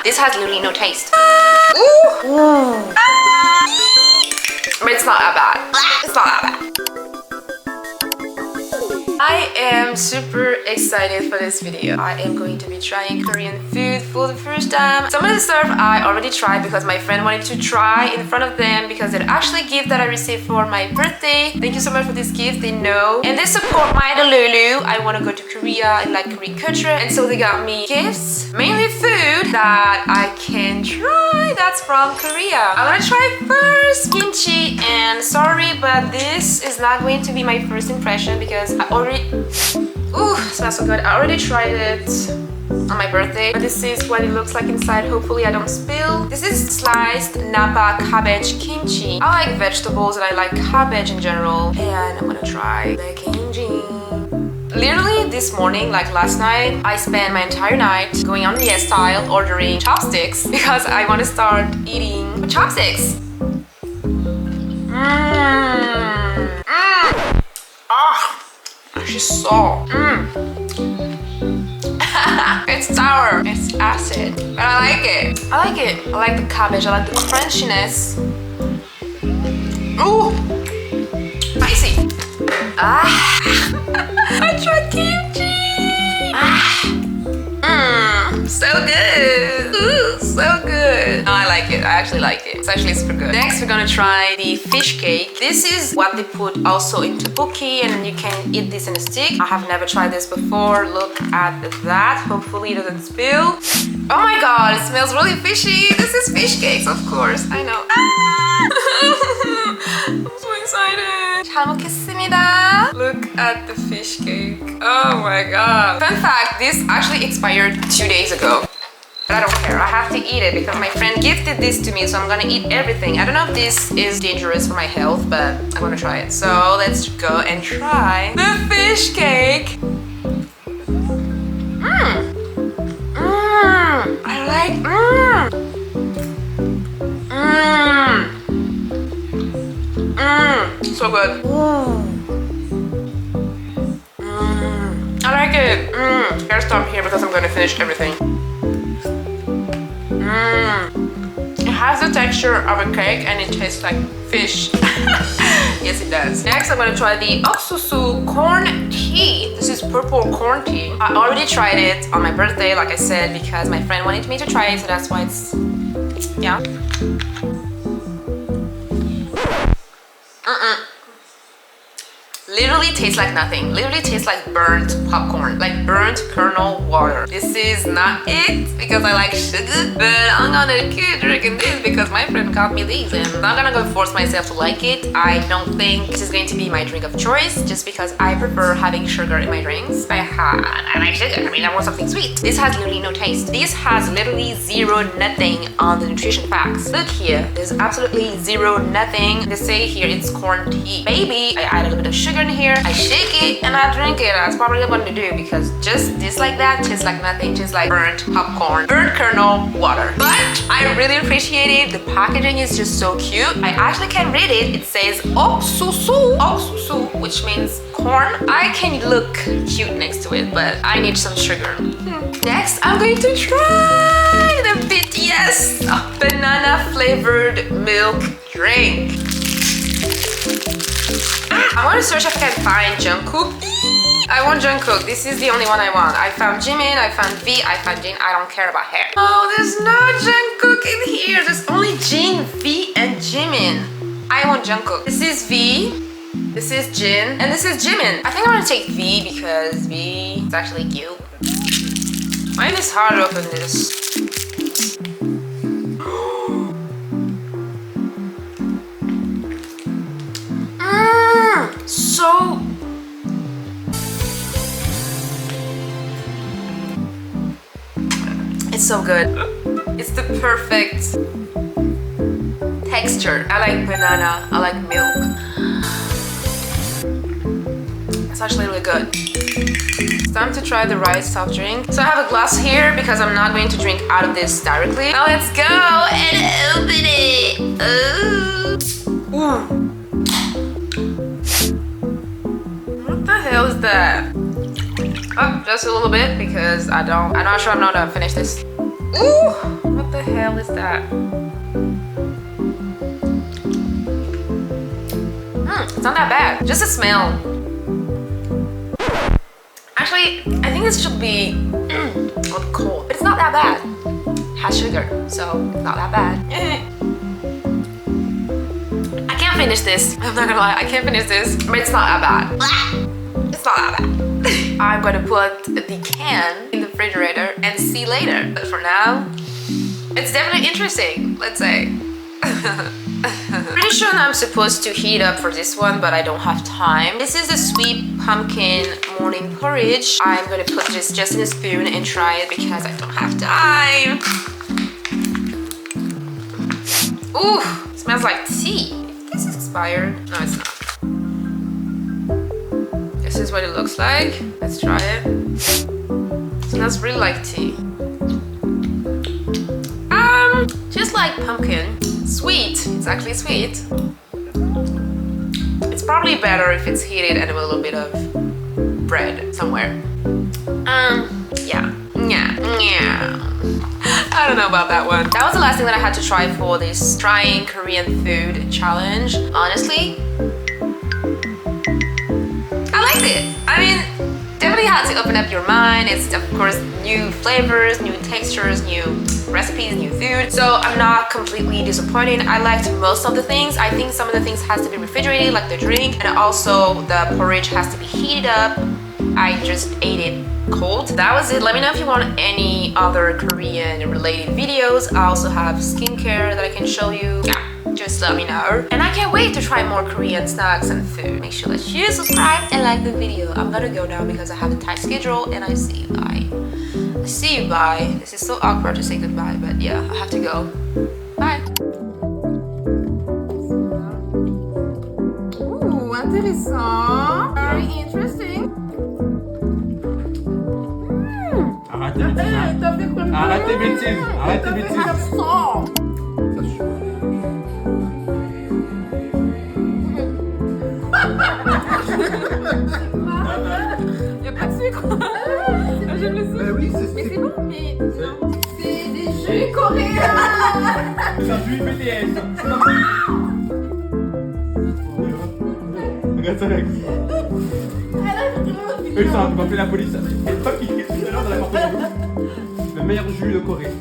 This has literally no taste. Ooh. But it's not that bad. It's not that bad. I am super excited for this video. I am going to be trying Korean food for the first time. Some of the stuff I already tried because my friend wanted to try in front of them because they're actually a gift that I received for my birthday. Thank you so much for this gift, they know. And they support my delulu. I want to go to Korea and like Korean culture, and so they got me gifts, mainly food that I can try that's from Korea. I'm gonna try first kimchi, and sorry, but this is not going to be my first impression because I already ooh, smells so good. I already tried it on my birthday. This is what it looks like inside. Hopefully I don't spill. This is sliced Napa cabbage kimchi. I like vegetables and I like cabbage in general. And I'm gonna try the kimchi. Literally this morning, like last night, I spent my entire night going on Yesstyle ordering chopsticks because I want to start eating with chopsticks. She's so it's sour, it's acid, but I like it. I like it. I like the cabbage, I like the crunchiness. Ooh, spicy. I tried kimchi. So good. Ooh, so good. No, I like it. I actually like it. It's actually super good. Next, we're gonna try the fish cake. This is what they put also into tteokbokki, and you can eat this in a stick. I have never tried this before. Look at that. Hopefully it doesn't spill. Oh my god, it smells really fishy. This is fish cakes, of course. I know. I'm so excited. 잘 먹겠습니다. Look at the fish cake. Oh my god. Fun fact, this actually expired 2 days ago. But I don't care. I have to eat it because my friend gifted this to me, so I'm gonna eat everything. I don't know if this is dangerous for my health, but I'm gonna try it. So let's go and try the fish cake. I like so good. I like it. Gotta stop here because I'm gonna finish everything. It has the texture of a cake and it tastes like fish. Yes, it does. Next, I'm gonna try the 옥수수 corn tea. This is purple corn tea. I already tried it on my birthday, like I said, because my friend wanted me to try it, so that's why it's, yeah. Literally tastes like nothing. Literally tastes like burnt popcorn, like burnt kernel water. This is not it because I like sugar, but I'm gonna keep drinking this because my friend got me these, and I'm not gonna go force myself to like it. I don't think this is going to be my drink of choice just because I prefer having sugar in my drinks. I like sugar. I mean, I want something sweet. This has literally no taste. This has literally zero nothing on the nutrition facts. Look here, there's absolutely zero nothing. They say here it's corn tea. Maybe I add a little bit of sugar in here, I shake it and I drink it. That's probably what I'm gonna do because just this like that tastes like nothing, tastes like burnt popcorn, burnt kernel water. But I really appreciate it. The packaging is just so cute. I actually can read it. It says 옥수수, 옥수수, which means corn. I can look cute next to it, but I need some sugar. Next, I'm going to try the BTS banana flavored milk drink. I want to search if I can find Jungkook. I want Jungkook. This is the only one I want. I found Jimin, I found V, I found Jin. I don't care about hair. Oh, there's no Jungkook in here. There's only Jin, V, and Jimin. I want Jungkook. This is V, this is Jin, and this is Jimin. I think I'm gonna take V because V is actually cute. Why is this hard to open this? So it's so good. It's the perfect texture. I like banana, I like milk. It's actually really good. It's time to try the rice soft drink. So I have a glass here because I'm not going to drink out of this directly. Now let's go and open it. Ooh. What the hell is that? Oh, just a little bit because I'm not sure I'm not gonna finish this. Ooh, what the hell is that? It's not that bad. Just the smell. Actually, I think this should be cold, but it's not that bad. It has sugar, so not that bad. I can't finish this. I'm not gonna lie, I can't finish this, but it's not that bad. It's not that bad. I'm gonna put the can in the refrigerator and see later. But for now, it's definitely interesting, let's say. Pretty sure I'm supposed to heat up for this one, but I don't have time. This is the sweet pumpkin morning porridge. I'm gonna put this just in a spoon and try it because I don't have time. Ooh, it smells like tea. I guess it's expired. No, it's not. This is what it looks like. Let's try it. It smells really like tea. Just like pumpkin. Sweet. It's actually sweet. It's probably better if it's heated and with a little bit of bread somewhere. Yeah. I don't know about that one. That was the last thing that I had to try for this trying Korean food challenge. Honestly, I liked it. I mean, definitely had to open up your mind. It's of course new flavors, new textures, new recipes, new food. So I'm not completely disappointed. I liked most of the things. I think some of the things has to be refrigerated, like the drink, and also the porridge has to be heated up. I just ate it cold. That was it. Let me know if you want any other Korean related videos. I also have skincare that I can show you. Yeah, just let me know. And I can't wait to try more Korean snacks and food. Make sure that you subscribe and like the video. I'm gonna go now because I have a tight schedule and I see you. Bye. See you, bye. This is so awkward to say goodbye, but yeah, I have to go. Bye. Ooh, intéressant. Very interesting. Arrête tes bêtises. Arrête tes bêtises. Arrête tes bêtises. Y'a pas de sucre. J'aime le sucre. Oui, c'est mais c'est bon, mais c'est des jus coréens. C'est un jus BTS. Regarde ça, Rex. Eux, ils ont appelé la police. Et toi qui crie tout à l'heure dans la porte. Le meilleur jus de Corée.